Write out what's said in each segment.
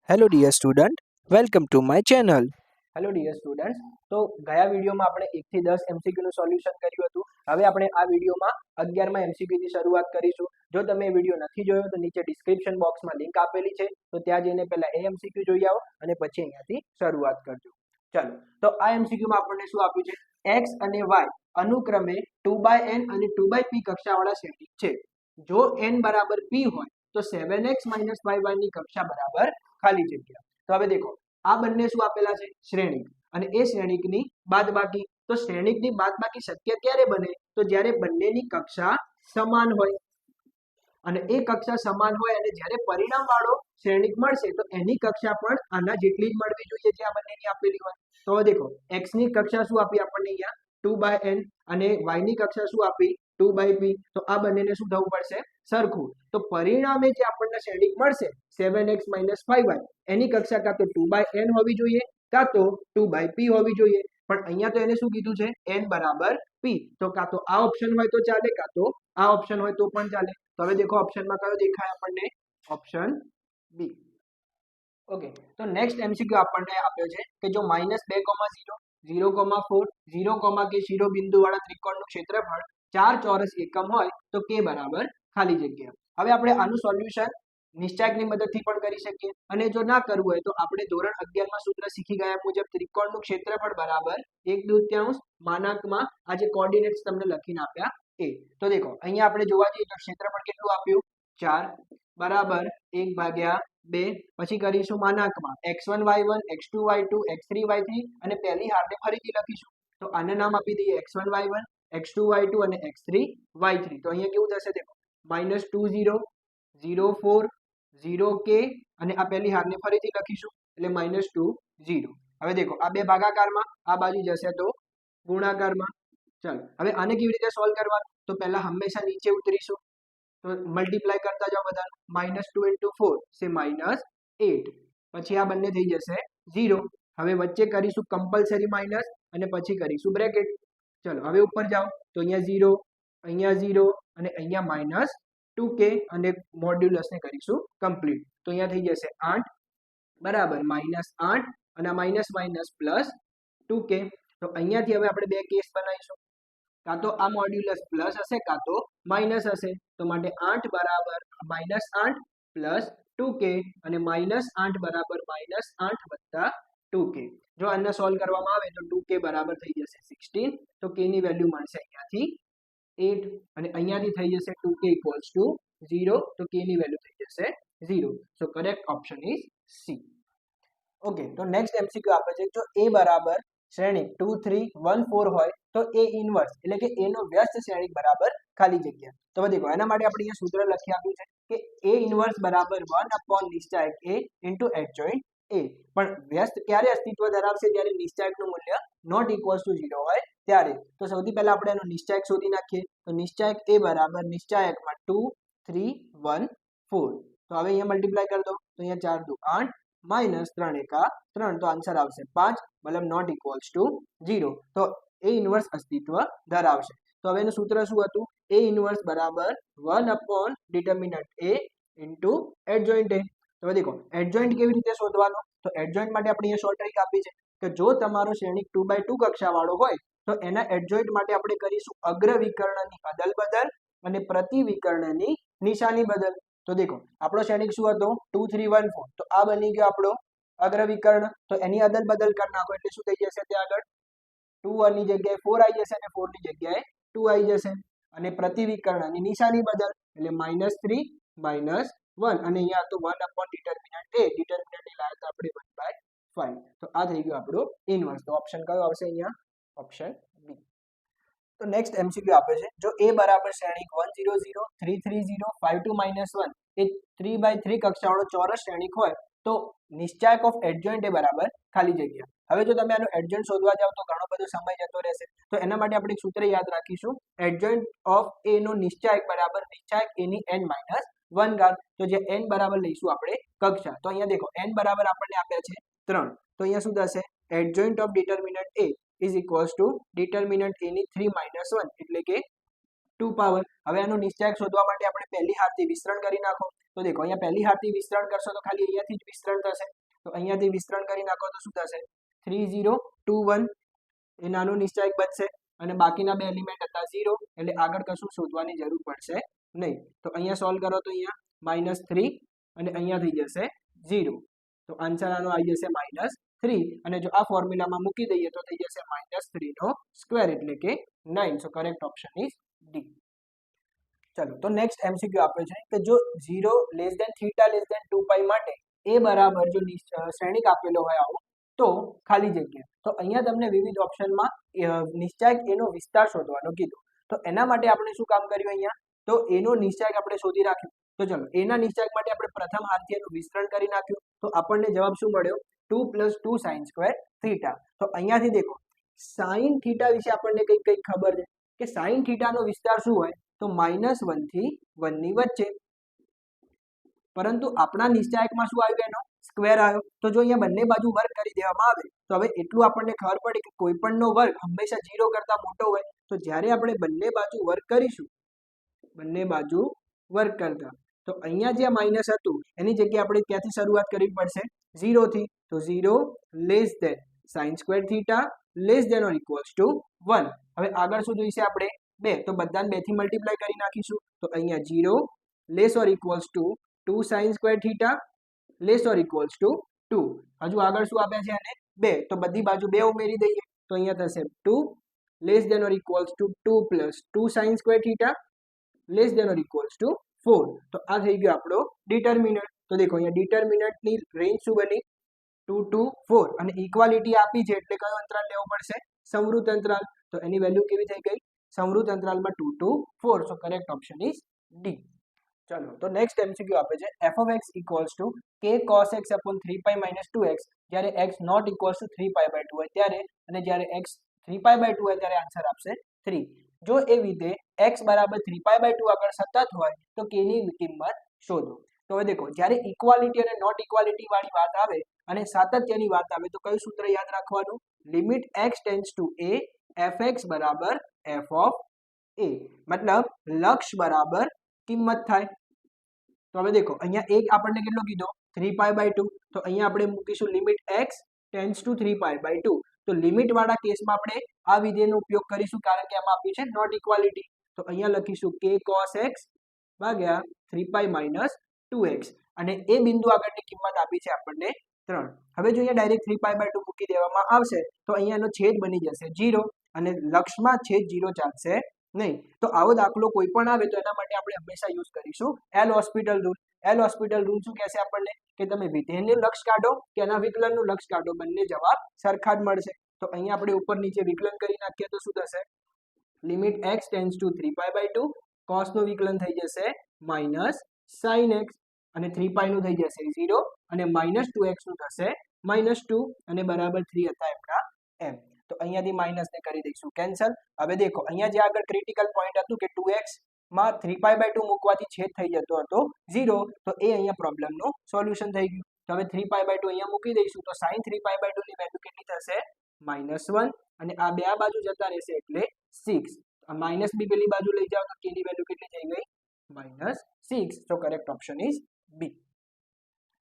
Hello dear student, welcome to my channel. Hello dear students, તો ગયા વિડીયોમાં આપણે 1 થી 10 એમસીક્યુનું સોલ્યુશન કર્યું હતું. હવે આપણે આ વિડીયોમાં 11મા એમસીક્યુથી શરૂઆત કરીશું. જો તમે એ વિડીયો નથી જોયો તો નીચે ડિસ્ક્રિપ્શન બોક્સમાં લિંક આપેલી છે, તો ત્યાં જઈને પહેલા એ એમસીક્યુ જોઈ આવો અને પછી અહીંયાથી શરૂઆત કરજો. ચાલો, તો આ એમસીક્યુમાં આપણને શું આપ્યું છે? x અને y અનુક્રમે 2/n અને 2/p કક્ષાવાળા શ્રેણિક છે. જો n બરાબર p હોય તો 7x - 5y ની કક્ષા બરાબર ખાલી જગ્યા. તો હવે દેખો, આ બંને શું આપેલા છે? શ્રેણિક. અને એ શ્રેણિકની બાદબાકી. તો શ્રેણિકની બાદબાકી શક્ય ક્યારે બને? તો જ્યારે બંનેની કક્ષા સમાન હોય. અને એ કક્ષા સમાન હોય અને જ્યારે પરિણામ વાળો શ્રેણિક મળશે તો એની કક્ષા પણ આના જેટલી જ મળવી જોઈએ જે આ બંનેની આપેલી હોય. તો હવે દેખો, x ની કક્ષા શું આપી આપણને અહીંયા? 2/n અને y ની કક્ષા શું આપી? 2/p. તો આ બંનેને શું થવું પડશે? સરખું. તો પરિણામે જે આપણને શ્રેણિક મળશે 7x - 5y, એની કક્ષા કાં તો 2/n હોવી જોઈએ કાં તો 2/p હોવી જોઈએ. પણ અહીંયા તો એને શું કીધું છે? n બરાબર p. તો કાં તો આ ઓપ્શન હોય તો ચાલે, કાં તો આ ઓપ્શન હોય તો પણ ચાલે. તો હવે દેખો, ઓપ્શનમાં કયો દેખાય આપણને? Option B. ઓકે, તો નેક્સ્ટ એમસીક્યુ આપણને આપ્યો છે કે જો -2, 0, 0,4, 0, કે શિરોબિંદુ વાળા ત્રિકોણનું ક્ષેત્રફળ 4 ચોરસ એકમ હોય તો k બરાબર ખાલી જગ્યા. હવે આપણે આનું સોલ્યુશન નિશ્ચાયકની મદદથી પણ કરી શકીએ, અને જો ના કરવું હોય તો આપણે ધોરણ 11માં સૂત્ર શીખી ગયા મુજબ ત્રિકોણનું ક્ષેત્રફળ બરાબર 1/2 માનાંકમાં આ જે કોઓર્ડિનેટ્સ તમને લખીને આપ્યા એ. તો દેખો, અહીંયા આપણે જોવા જઈએ તો ક્ષેત્રફળ કેટલું આપ્યું? 4 બરાબર 1/2. પછી કરીશું માનાંકમાં x1 y1, x2 y2, x3 y3 અને પહેલી હારને ફરીથી લખીશું. તો આને નામ આપી દઈએ x1 y1, x2 y2 અને x3 y3. તો અહીંયા કેવું થશે? દેખો, -20, 0,4, 0k અને આ પહેલી હારને ફરીથી લખીશું એટલે -20. હવે દેખો, આ બે ભાગાકારમાં, આ બાજુ જશે તો ગુણાકારમાં. ચાલો, હવે આને કેવી રીતે સોલ્વ કરવાનું? તો પહેલા હંમેશા નીચે ઉતરીશું. તો મલ્ટીપ્લાય કરતા જાઓ બધા. -2 * 4 છે -8. પછી આ બંને થઈ જશે 0. હવે વચ્ચે કરીશું કમ્પલસરી માઇનસ અને પછી કરીશું બ્રેકેટ. ચલો, હવે ઉપર જાઓ તો અહીંયા 0, અહીંયા 0 અને અહીંયા -2k અને મોડ્યુલસને કરીશું કમ્પ્લીટ. તો અહીંયા થઈ જશે 8 બરાબર -8 અને આ માઇનસ માઇનસ પ્લસ 2k. તો અહીંયાથી હવે આપણે બે કેસ બનાવીશું. કાં તો આ મોડ્યુલસ પ્લસ હશે કાં તો માઇનસ હશે. તો માટે 8 બરાબર -8 પ્લસ 2k અને -8 બરાબર -8 વત્તા 2k. જો આને સોલ્વ કરવામાં આવે તો 2k બરાબર થઈ જશે 16. તો k ની વેલ્યુ મળશે અહીંયાથી 8 અને અહીંયાથી થઈ જશે 2k = 0. તો k ની વેલ્યુ થઈ જશે 0. So correct option is C. Okay, તો નેક્સ્ટ એમસીક્યુ આપે છે જો a બરાબર શ્રેણિક 2, 3, 1, 4 હોય તો a ઇન્વર્સ એટલે કે a નો વ્યસ્ત શ્રેણિક બરાબર ખાલી જગ્યા. તો હવે દેખો, એના માટે આપણે અહીંયા સૂત્ર લખી આપ્યું છે કે a ઇન્વર્સ બરાબર 1 / નિશ્ચાયક a * એડજોઇન્ટ a. પણ વ્યસ્ત ક્યારે અસ્તિત્વ ધરાવશે? જ્યારે નિશ્ચાયકનું મૂલ્ય ≠ 0 હોય ત્યારે. તો સૌથી પહેલા આપણે એનો નિશ્ચાયક શોધી નાખીએ. તો નિશ્ચાયક a બરાબર નિશ્ચાયકમાં 2, 3, 1, 4. તો હવે અહીંયા મલ્ટીપ્લાય કરી દો. તો અહીંયા 4 × 8 -3 × 3. તો આન્સર આવશે 5, મતલબ ≠ 0. તો a ઇન્વર્સ અસ્તિત્વ ધરાવશે. તો હવે એનું સૂત્ર શું હતું? a ઇન્વર્સ બરાબર 1 / ડિટર્મિનન્ટ a * એડજોઇન્ટ a. તો દેખો, એડજોઇન્ટ કેવી રીતે શોધવાનો? તો એડજોઇન્ટ માટે આપણે અહીંયા શોર્ટ ટ્રીક આપી છે કે જો તમારો શ્રેણિક 2/2 કક્ષાવાળો હોય તો એના એડજોઇન્ટ માટે આપણે કરીશું અગ્ર વિકર્ણની અદલ બદલ અને પ્રતિ વિકર્ણની નિશાની બદલ. તો દેખો, આપણો શ્રેણિક શું હતો? 2, 3, 1, 4. તો આ બની ગયો આપણો અગ્ર વિકર્ણ. તો એની અદલ બદલ કરી નાખો એટલે શું થઈ જશે? ત્યાં આગળ 2 ની જગ્યાએ 4 આવી જશે અને 4 ની જગ્યાએ 2 આવી જશે. અને પ્રતિ વિકર્ણની નિશાની બદલ એટલે -3, -1 અને અહીંયા તો 1 / ડિટર્મિનન્ટ a. ડિટર્મિનન્ટ એ લાવ્યા તો આપણે 1/5. તો આ થઈ ગયું આપણું ઇન્વર્સ. તો ઓપ્શન કયો આવશે અહીંયા? Option B. તો નેક્સ્ટ એમસીક્યુ આપે છે જો a બરાબર શ્રેણિક 1, 0, 0, 3, 3, 0, 5, 2, -1 એ 3/3 કક્ષાવાળો ચોરસ શ્રેણિક હોય તો નિશ્ચાયક ઓફ એડજોઇન્ટ a બરાબર ખાલી જગ્યા. હવે જો તમે આનું એડજોઇન્ટ શોધવા જાવ તો ઘણો બધો સમય જતો રહેશે. તો એના માટે આપણે એક સૂત્ર યાદ રાખીશું. એડજોઇન્ટ ઓફ a નો નિશ્ચાયક બરાબર નિશ્ચાયક a ની n - 1 ઘાત. તો જે n બરાબર લઈશું આપણે કક્ષા. તો અહીંયા દેખો, n બરાબર આપણને આપ્યા છે 3. તો અહીંયા શું થશે? Adjoint of determinant a = determinant a ની 3 - 1 એટલે કે ટુ પાવર. હવે આનો નિશ્ચાયક શોધવા માટે આપણે પહેલી હારથી વિસ્તરણ કરી નાખો. તો દેખો અહીંયા પહેલી હારથી વિસ્તરણ કરશો તો ખાલી અહીંયાથી જ વિસ્તરણ થશે. તો અહીંયાથી વિસ્તરણ કરી નાખો તો શું થશે? 3021 એ નાનો નિશ્ચાયક બનશે અને બાકીના બે એલિમેન્ટ હતા 0, એટલે આગળ કશું શોધવાની જરૂર પડશે નહીં. તો અહીંયા સોલ્વ કરો તો અહીંયા -3 અને અહીંયા થઈ જશે 0. તો આન્સર આનો આવી જશે -3 અને જો આ ફોર્મ્યુલામાં મૂકી દઈએ તો થઈ જશે -3 નો સ્ક્વેર એટલે કે 9. So correct option is D. ચલો તો નેક્સ્ટ એમસીક્યુ આપે છે કે જો 0 less than theta less than 2π માટે a બરાબર જો શ્રેણિક આપેલો હોય આવો તો ખાલી જગ્યા. તો અહીંયા તમને વિવિધ ઓપ્શનમાં નિશ્ચાયક એનો વિસ્તાર શોધવાનો કીધું. તો એના માટે આપણે શું કામ કર્યું અહીંયા? તો એનો નિશ્ચાયક આપણે શોધી રાખ્યું. તો ચલો એના નિશ્ચાયક માટે આપણે પ્રથમ હાથથી એનું વિસ્તરણ કરી નાખ્યું. તો આપણને જવાબ શું મળ્યો? 2 + 2 sin² થીટા. તો અહીંયાથી દેખો sin થીટા વિશે આપણને કંઈક ખબર છે કે sin થીટાનો વિસ્તાર શું હોય? તો -1 થી 1 ની વચ્ચે. પરંતુ આપણા નિશ્ચાયકમાં શું આવ્યું? એનો સ્ક્વેર આવ્યો. તો જો અહીંયા બંને બાજુ વર્ગ કરી દેવામાં આવે તો હવે એટલું આપણને ખબર પડી કે કોઈ પણનો વર્ગ હંમેશા 0 કરતા મોટો હોય. તો જ્યારે આપણે બંને બાજુ વર્ગ કરીશું, બંને બાજુ વર્ગ કરતા, તો અહીંયા જે માઇનસ હતું એની જગ્યાએ આપણે ક્યાંથી શરૂઆત કરવી પડશે? 0 થી. તો 0 less than sin² theta less than or equals to 1. હવે આગળ શું જોઈશે આપણે? 2. તો બધાને 2 થી મલ્ટીપ્લાય કરી નાખીશું. તો અહીંયા 0 less or equals to 2 sin² theta less or equals to 2. હજુ આગળ શું આપ્યા છે? અને 2. તો બધી બાજુ 2 ઉમેરી દઈએ તો અહીંયા થશે 2 less than or equals to 2 + 2 sin² theta less than or equals to 4. તો આ થઈ ગયો આપણો ડિટર્મિનન્ટ. તો દેખો અહીંયા ડિટર્મિનન્ટની રેન્જ શું બની? 2 to 4 અને ઇક્વાલિટી આપી છે એટલે કયો અંતરાલ લેવો પડશે? સંવૃત અંતરાલ. તો એની વેલ્યુ કેવી થઈ ગઈ? સંવૃત અંતરાલમાં 2 to 4. So correct option is D. ચલો તો નેક્સ્ટ એમસીક્યુ આપે છે f(x) = k cos x / 3π - 2x જ્યારે x not equals to 3π/2 હોય ત્યારે અને જ્યારે x 3π/2 હોય ત્યારે આન્સર આપશે 3. જો એ વિધેય x બરાબર 3π/2 આગળ સતત હોય તો k ની કિંમત શોધો. તો હવે દેખો જ્યારે ઇક્વાલિટી અને નોટ ઇક્વાલિટી વાળી વાત આવે અને સાતત્યની વાત આવે તો કયું સૂત્ર યાદ રાખવાનું? Limit x tends two a fx બરાબર f of a. મતલબ લક્ષ બરાબર કિંમત થાય. તો હવે દેખો અહીંયા એક આપણને કેટલો કીધો? 3π/2. તો અહીંયા આપણે મૂકીશું લિમિટ x ટેન્ડ્સ ટુ 3π/2. તો લિમિટ વાળા કેસમાં આપણે આ વિધેયનો ઉપયોગ કરીશું કારણ કે આમાં આપ્યું છે નોટ ઇક્વાલિટી. તો અહીંયા લખીશું k cos x ભાગ્યા 3π - 2x અને એ બિંદુ આગળની કિંમત આપી છે આપણને 3. હવે જો અહીંયા ડાયરેક્ટ 3π/2 મૂકી દેવામાં આવશે તો અહીંયાનો છેદ બની જશે 0 અને લક્ષમાં છેદ 0 ચાલશે નહીં. તો આવો દાખલો કોઈ પણ આવે તો એના માટે આપણે હંમેશા યુઝ કરીશું L hospital rule. L hospital rule શું કહેશે આપણને? કે તમે વિધેયનું લક્ષ કાઢો કે એના વિકલનનું લક્ષ કાઢો, બંને જવાબ સરખા જ મળશે. તો અહીંયા આપણે ઉપર નીચે વિકલન કરી નાખીએ તો શું થશે? Limit x tends to 3π/2 cos નું વિકલન થઈ જશે -sin x અને 3π નું થઈ જશે 0 અને -2x નું થશે -2 અને બરાબર 3 હતા એમના એમ. તો અહીંયાથી માઇનસ ને કરી દઈશું કેન્સલ. હવે દેખો અહીંયા જે આગળ ક્રિટિકલ પોઈન્ટ હતું કે 2x માં 3π/2 મૂકવાથી છેદ થઈ જતો હતો 0, તો એ અહીંયા પ્રોબ્લેમનું સોલ્યુશન થઈ ગયું. તો હવે 3π/2 અહીંયા મૂકી દઈશું તો sin 3π/2 ની વેલ્યુ કેટલી થશે? -1 અને આ બે આ બાજુ જતા રહેશે એટલે 6. માઇનસ બી પેલી બાજુ લઈ જાઓ તો k ની વેલ્યુ કેટલી થઈ ગઈ? -6. તો કરેક્ટ ઓપ્શન ઇઝ બી.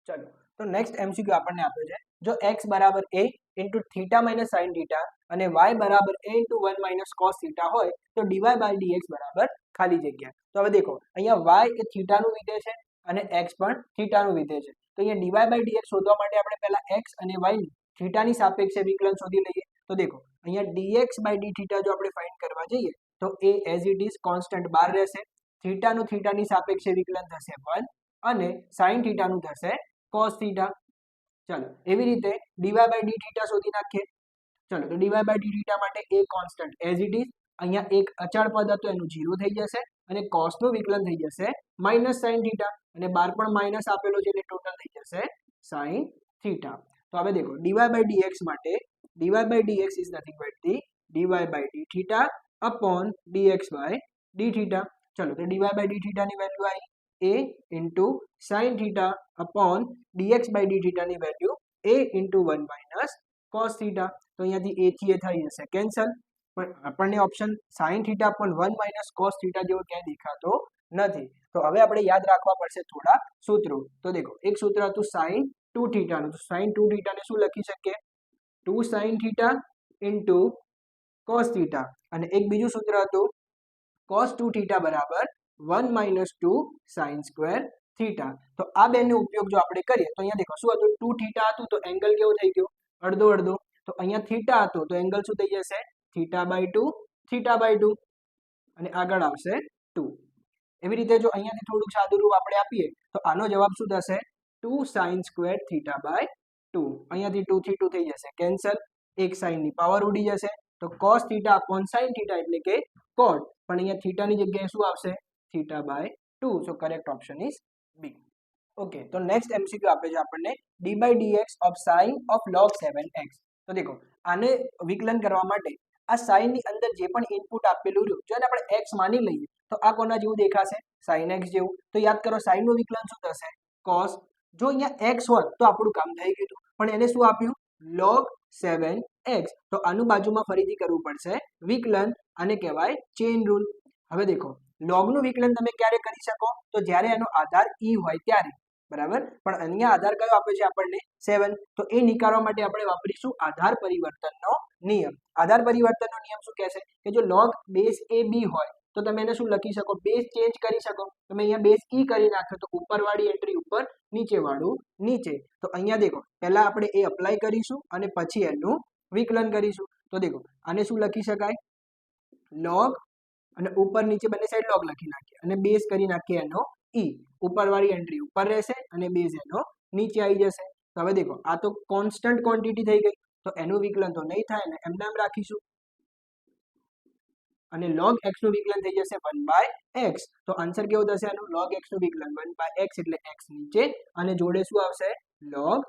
ચલો તો નેક્સ્ટ એમસીક્યુ આપણને આપ્યો છે જો x બરાબર a into theta minus sin theta અને y બરાબર a into 1 - cos theta હોય તો dy/dx બરાબર ખાલી જગ્યા. તો હવે દેખો અહીંયા y એ થીટા નું વિધેય છે અને x પણ થીટા નું વિધેય છે. તો અહીંયા dy/dx શોધવા માટે આપણે પહેલા x અને y ની થીટાની સાપેક્ષે વિકલન શોધી લઈએ. તો દેખો અહીંયા dx/dθ જો આપણે ફાઇન્ડ કરવા જઈએ તો એ એઝ ઇટ ઇઝ કોન્સ્ટન્ટ બહાર રહેશે. થીટાનું થીટાની સાપેક્ષે વિકલન થશે 1 અને sin થીટા નું થશે cos થીટા. ચલો એવી રીતે dy/dθ શોધી નાખીએ. ચલો તો dy/dθ માટે a constant as it is, અહીંયા એક અચળ પદ હતો એનું 0 થઈ જશે અને cos નું વિકલન થઈ જશે -sin થીટા અને બાર પણ માઇનસ આપેલો છે એટલે ટોટલ થઈ જશે sin થીટા. તો હવે દેખો dy/dx માટે dy/dx is nothing but the dy/dθ upon dx/dθ. ચલો તો dy/dθ ની વેલ્યુ આવી a into sin theta upon dx/dθ ની value a into 1 - cos theta. તો અહીંયાથી a થી a થઈ જશે કેન્સલ. પણ આપણને ઓપ્શન સાઇન થીટા પણ 1 માઇનસ કોસ થીટા જેવો ક્યાંય દેખાતો નથી. તો હવે આપણે યાદ રાખવા પડશે થોડા સૂત્રો. તો દેખો એક સૂત્ર હતું સાઇન 2 થીટાનું. તો સાઇન 2 થીટાને શું લખી શકીએ? 2 sine theta into cos theta. અને એક બીજું સૂત્ર હતું cos 2 થીટા બરાબર 1 માઇનસ 2 સાઇન સ્ક્વેર થીટા. તો આ બેનો ઉપયોગ જો આપણે કરીએ તો અહીંયા દેખો શું હતું? 2 થીટા હતું તો એંગલ કેવો થઈ ગયો? અડધો અડધો. તો અહીંયા થીટા હતો તો એંગલ શું થઈ જશે? થીટા બાય 2 થીટા બાય 2 અને આગળ આવશે 2. એવી રીતે જો અહીંયાથી થોડુંક સાદું રૂપ આપણે આપીએ તો આનો જવાબ શું થશે? 2 સાઇન સ્ક્વેર થીટા બાય 2. અહીંયાથી 2 થી 2 થઈ જશે કેન્સલ. એક સાઇનની પાવર ઉડી જશે. તો cos theta upon sine theta એટલે કે cot. પણ અહીંયા થીટાની જગ્યાએ શું આવશે? Theta by 2. So correct option is B. Okay, તો નેક્સ્ટ એમસીક્યુ આપે છે આપણને d by dx of sine of log 7x. તો દેખો આને વિકલન કરવા માટે આ સાઇન ની અંદર જે પણ ઇનપુટ આપેલું રહ્યું જો એને આપણે x માની લઈએ તો આ કોના જેવું દેખાશે? sin x જેવું. તો યાદ કરો સાઇન નું વિકલન શું થશે? cos. જો અહીંયા x હોત તો આપણું કામ થઈ ગયું, પણ એને શું આપ્યું? log 7x. તો આનું બાજુમાં ફરીથી કરવું પડશે વિકલન. આને કહેવાય ચેઇન રૂલ. હવે દેખો log નું વિકલન તમે ક્યારે કરી શકો? તો જ્યારે એનો આધાર e હોય ત્યારે, બરાબર. પણ અહીંયા આધાર કયો આપે છે આપણને? 7. તો એ નીકાળવા માટે આપણે વાપરીશું આધાર પરિવર્તનનો નિયમ. આધાર પરિવર્તનનો નિયમ શું કહે છે કે જો log બેઝ a b હોય તો તમે એને શું લખી શકો? બેઝ ચેન્જ કરી શકો. તમે અહીંયા બેઝ e કરી નાખો તો ઉપરવાળી એન્ટ્રી ઉપર, નીચેવાળું નીચે. તો અહીંયા દેખો પહેલા આપણે એ અપ્લાય કરીશું અને પછી એનું વિકલન કરીશું. તો દેખો આને શું લખી શકાય? log અને ઉપર નીચે બંને સાઈડ log લખી નાખીએ અને બેઝ કરી નાખીએ એનો e. ઉપરવાળી એન્ટ્રી ઉપર રહેશે અને બેઝ એનો નીચે આવી જશે. તો હવે દેખો આ તો કોન્સ્ટન્ટ ક્વોન્ટિટી થઈ ગઈ તો એનું વિકલન તો નહીં થાય ને, એમને એમ રાખીશું. અને log x નું વિકલન થઈ જશે 1 બાય x. તો આન્સર કેવો થશે આનું? log x નું વિકલન 1 બાય x એટલે x નીચે અને જોડે શું આવશે? log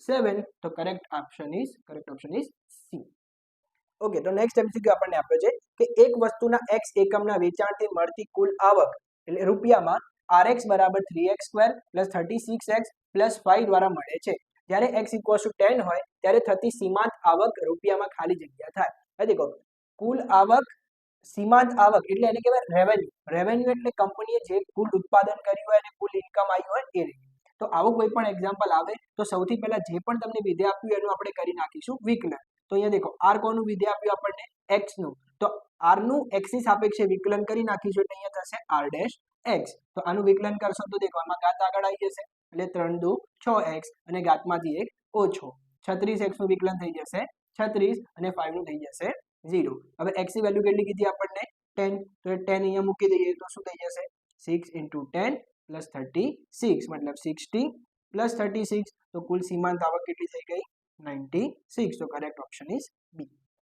7. તો correct option is C. Okay, તો નેક્સ્ટ એમસીક્યુ આપણને આપ્યો છે કે એક વસ્તુના x એકમના વેચાણથી મળતી કુલ આવક એટલે રૂપિયામાં rx બરાબર 3x² + 36x + 5 દ્વારા મળે છે. જ્યારે x = 10 હોય ત્યારે થતી સીમાંત આવક રૂપિયામાં ખાલી જગ્યા થાય. હવે દેખો કુલ આવક, સીમાંત આવક એટલે એને કહેવાય રેવન્યુ. રેવન્યુ એટલે કંપનીએ જે કુલ ઉત્પાદન કર્યું હોય અને કુલ ઇન્કમ આવી હોય એ. તો આવું કોઈ પણ એક્ઝામ્પલ આવે તો સૌથી પહેલા જે પણ તમને વિધેય આપ્યું એનું આપણે કરી નાખીશું વિકલન. તો અહીંયા દેખો r કોનું વિધેય આપ્યું આપણને? x નું. તો r નું x ની સાપેક્ષે વિકલન કરી નાખીશું એટલે અહીંયા થશે r ડેશ x. તો આનું વિકલન કરશો તો દેખો આમાં ઘાત આગળ આવી જશે એટલે 3 દુ 6x અને ઘાતમાંથી 1 ઓછો 36x નું વિકલન થઈ જશે 36 અને 5 નું થઈ જશે 0. હવે x ની વેલ્યુ કેટલી કીધી આપણને? 10. તો 10 અહીંયા મૂકી દઈએ તો શું થઈ જશે? 6 × 10 + 36 મતલબ 60 + 36. તો કુલ સીમાંત આવક કેટલી થઈ ગઈ? 96. તો correct option is B.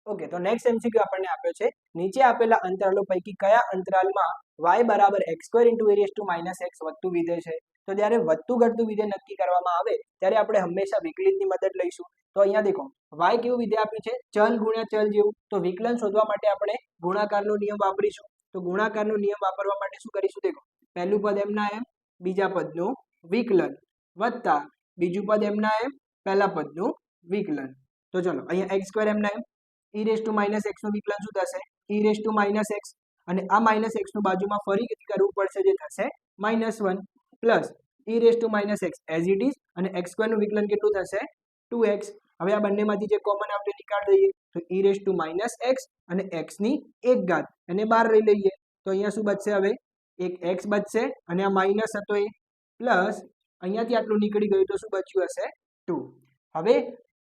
Okay, તો નેક્સ્ટ એમસીક્યુ આપણને આપ્યો છે નીચે આપેલા અંતરાલો પૈકી કયા અંતરાલમાં y બરાબર x² × e−x વધતું વિધેય છે? તો જ્યારે વધતું ઘટતું વિધેય નક્કી કરવામાં આવે ત્યારે આપણે હંમેશા વિકલિતની મદદ લઈશું. તો અહીંયા દેખો y કેવું વિધેય આપ્યું છે? ચલ ગુણ્યા ચલ જેવું. તો વિકલન શોધવા માટે આપણે ગુણાકારનો નિયમ વાપરીશું. તો ગુણાકારનો નિયમ વાપરવા માટે શું કરીશું? દેખો પહેલું પદ એમના એમ, બીજા પદનું વિકલન વત્તા બીજું પદ એમના એમ, પહેલા પદનું વિકલન. તો ચલો અહીંયા x² એમના એમ, e−x નું વિકલન શું થશે? e−x. અને આ -x નું બાજુમાં ફરીથી કરવું પડશે જે થશે -1 plus e−x as it is અને x² નું વિકલન કેટલું થશે? 2x. હવે આ બંનેમાંથી જે કોમન આપણે નીકાળી દઈએ તો e−x અને x ની 1 ઘાત એને બહાર લઈ લઈએ તો અહીંયા શું બચશે? હવે એક x બચશે અને આ માઇનસ હતો એ પ્લસ અહીંયાથી આટલું નીકળી ગયું તો શું બચ્યું હશે? 2. હવે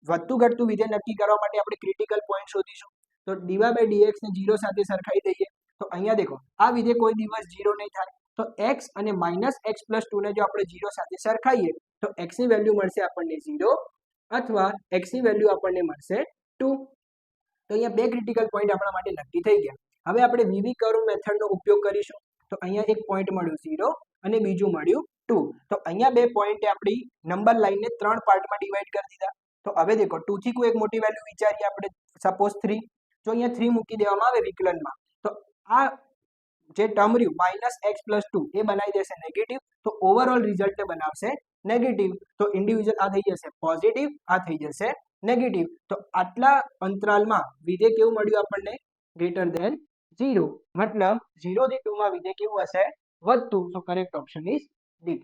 વધતું ઘટતું વિધેય નક્કી કરવા માટે આપણે ક્રિટિકલ પોઈન્ટ શોધીશું. તો dy/dx ને 0 સાથે સરખાઈ દઈએ તો અહીંયા દેખો આ વિધેય કોઈ દિવસ 0 નહીં થાય. તો x અને -x + 2 ને જો આપણે 0 સાથે સરખાઈએ તો x ની વેલ્યુ મળશે આપણને 0 અથવા x ની વેલ્યુ આપણને મળશે 2. તો અહીંયા બે ક્રિટિકલ પોઈન્ટ આપણા માટે નક્કી થઈ ગયા. હવે આપણે વિવિ કર્વ મેથડનો ઉપયોગ કરીશું. તો અહીંયા એક પોઈન્ટ મળ્યું 0 અને બીજું મળ્યું 2. તો અહીંયા બે પોઈન્ટે આપણી નંબર લાઈનને 3 પાર્ટમાં ડિવાઈડ કરી દીધા. તો હવે દેખો 2 થી કોઈ એક મોટી વેલ્યુ વિચારીએ આપણે, સપોઝ 3. જો અહીંયા 3 મૂકી દેવામાં આવે વિકલનમાં તો આ જે ટર્મ રહ્યું -x + 2 એ બનાવી દેશે નેગેટિવ. તો ઓવરઓલ રિઝલ્ટ બનાવશે નેગેટિવ. તો ઇન્ડિવિજ્યુઅલ આ થઈ જશે પોઝિટિવ, આ થઈ જશે નેગેટિવ. તો આટલા અંતરાલમાં વિધેય કેવું મળ્યું આપણને? ગ્રેટર ધેન 0 મતલબ 0 થી 2 માં વિધેય કેવું હશે? વધતું. સો કરેક્ટ ઓપ્શન ઇઝ ડી.